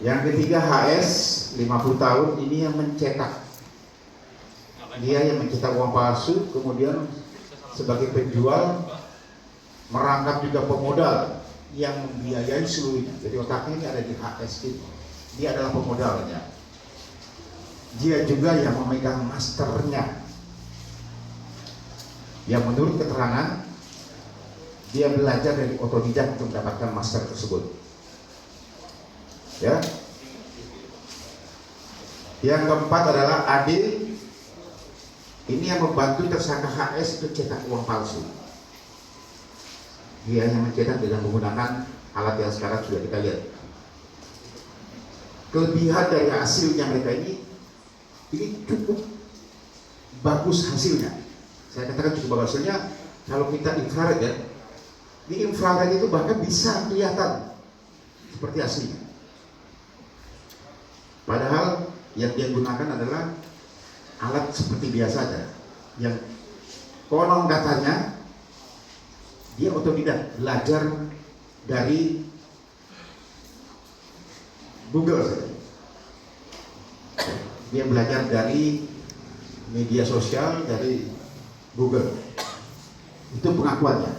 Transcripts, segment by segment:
Yang ketiga HS 50 tahun, ini yang mencetak. Dia yang mencetak uang palsu, kemudian sebagai penjual merangkap juga pemodal yang membiayai seluruhnya. Jadi otaknya ini ada di HS ini. Dia adalah pemodalnya. Dia juga yang memegang masternya. Yang menurut keterangan dia belajar dari otodidak untuk mendapatkan master tersebut. Ya. Yang keempat adalah Adil. Ini yang membantu tersangka HS itu cetak uang palsu. Dia yang mencetak dengan menggunakan alat yang sekarang sudah kita lihat. Kelebihan dari hasilnya mereka ini cukup bagus hasilnya. Saya katakan cukup bagus hasilnya. Kalau kita infrared ya, di infrared itu bahkan bisa kelihatan seperti aslinya. Padahal yang dia gunakan adalah alat seperti biasa aja, yang konon katanya dia otodidak, belajar dari Google saja. Dia belajar dari media sosial, dari Google. Itu pengakuannya.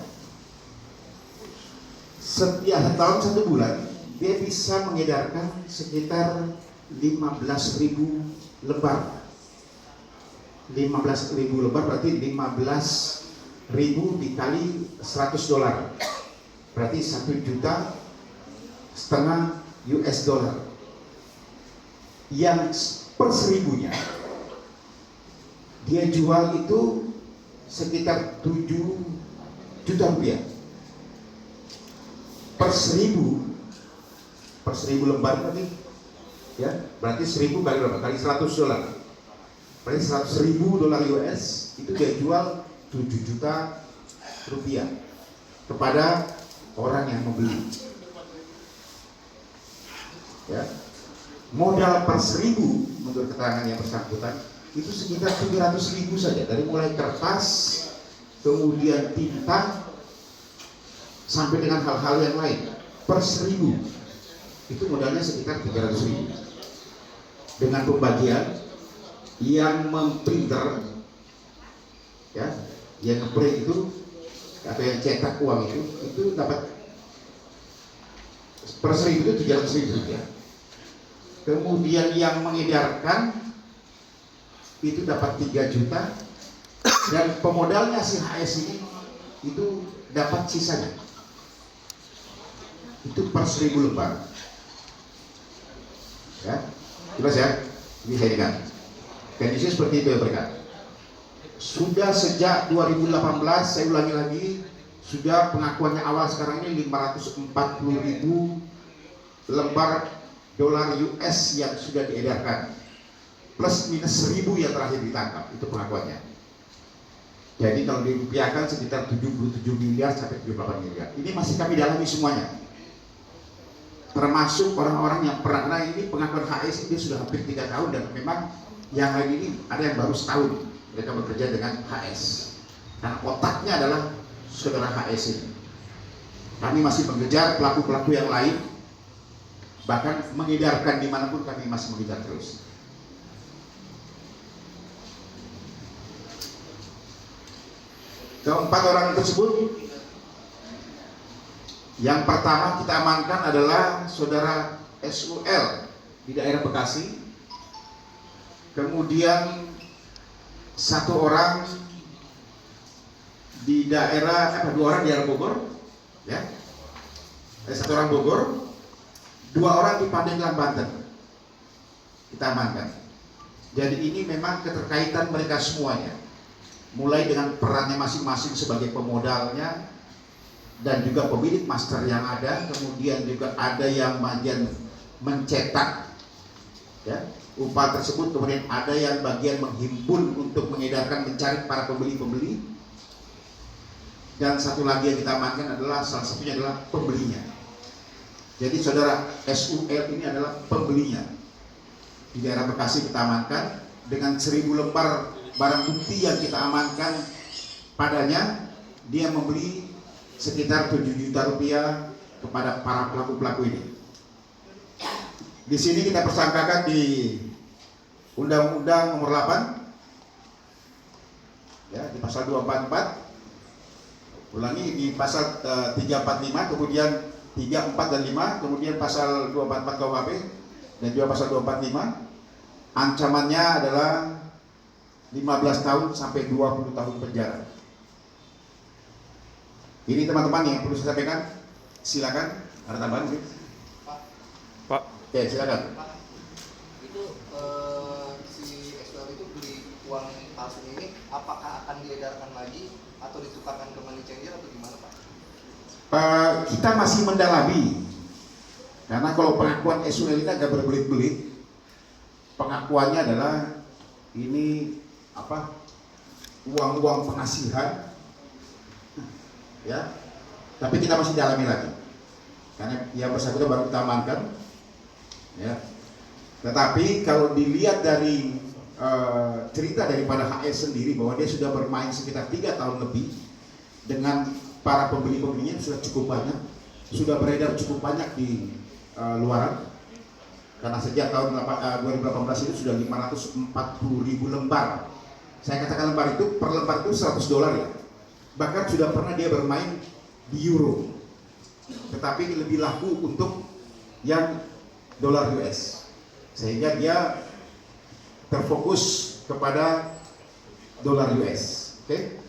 Setiap tahun 1 bulan dia bisa mengedarkan sekitar 15.000 lembar. 15.000 lembar berarti 15.000 dikali $100, berarti 1,5 juta US dollar. Yang per 1.000-nya dia jual itu sekitar 7 juta rupiah per 1.000 lembar berarti ya, berarti 1.000 kali berapa? Kali $100, berarti $100.000 US itu dia jual 7 juta rupiah kepada orang yang membeli. Ya, modal per 1.000 menurut keterangan yang bersangkutan itu sekitar 700.000 saja, dari mulai kertas, kemudian tinta, sampai dengan hal-hal yang lain. Per 1.000 itu modalnya sekitar 300.000. Dengan pembagian yang memprinter, ya, yang ngeprint itu atau yang cetak uang itu dapat per 1.000 itu 300.000 ya. Kemudian yang mengedarkan itu dapat 3 juta, dan pemodalnya si HS ini itu dapat sisanya. Itu per 1.000 lembar. Ya, jelas ya? Ini saya ingat. Kondisi seperti itu ya mereka. Sudah sejak 2018, saya ulangi lagi, sudah pengakuannya awal sekarang ini 540.000 lembar dolar US yang sudah diedarkan, plus minus 1.000 yang terakhir ditangkap. Itu pengakuannya. Jadi kalau dirupiahkan sekitar 77 miliar sampai 78 miliar. Ini masih kami dalami semuanya, termasuk orang-orang yang pernah. Nah, ini pengakuan HS ini sudah hampir 3 tahun, dan memang yang lain ini ada yang baru setahun mereka bekerja dengan HS. Nah, otaknya adalah saudara HS ini. Kami masih mengejar pelaku-pelaku yang lain, bahkan mengedarkan dimanapun kami masih mengejar terus. Keempat orang tersebut, yang pertama kita amankan adalah saudara SUL di daerah Bekasi. Kemudian 1 orang di daerah 2 orang di daerah Bogor, ya. 1 orang Bogor, 2 orang di Pandeglang, Banten. Kita amankan. Jadi ini memang keterkaitan mereka semuanya, mulai dengan perannya masing-masing sebagai pemodalnya dan juga pemilik master yang ada, kemudian juga ada yang bagian mencetak, ya, upah tersebut, kemudian ada yang bagian menghimpun untuk mengedarkan, mencari para pembeli-pembeli, dan satu lagi yang kita amankan adalah salah satunya adalah pembelinya. Jadi saudara SUL ini adalah pembelinya. Di daerah Bekasi kita amankan dengan 1.000 lembar barang bukti yang kita amankan padanya. Dia membeli sekitar 7 juta rupiah kepada para pelaku-pelaku ini. Di sini kita persangkakan di Undang-Undang Nomor 8, ya, di pasal 244. Ulangi, di pasal 345, kemudian 34 dan 5, kemudian pasal 244 KUHP dan juga pasal 245. Ancamannya adalah 15 tahun sampai 20 tahun penjara. Ini teman-teman yang perlu saya sampaikan. Silakan, ada tambahan mungkin? Pak. Oke, silakan. Pak, itu si SWL itu beli uang palsu ini, apakah akan diedarkan lagi atau ditukarkan ke money changer atau gimana, Pak? Kita masih mendalami, karena kalau pengakuan SWL ini agak berbelit-belit. Pengakuannya adalah ini apa, uang-uang pengasihan, ya. Tapi kita masih dalami lagi, karena yang bersangkutan baru kita amankan, ya. Tetapi kalau dilihat dari cerita daripada HS sendiri bahwa dia sudah bermain sekitar 3 tahun lebih dengan para pembeli-pembelinya sudah cukup banyak, sudah beredar cukup banyak di luaran, karena sejak tahun 2018 itu sudah 540.000 lembar. Saya katakan lembar itu, per lembar itu $100 ya. Bahkan sudah pernah dia bermain di euro, tetapi ini lebih laku untuk yang dolar US, sehingga dia terfokus kepada dolar US. Oke?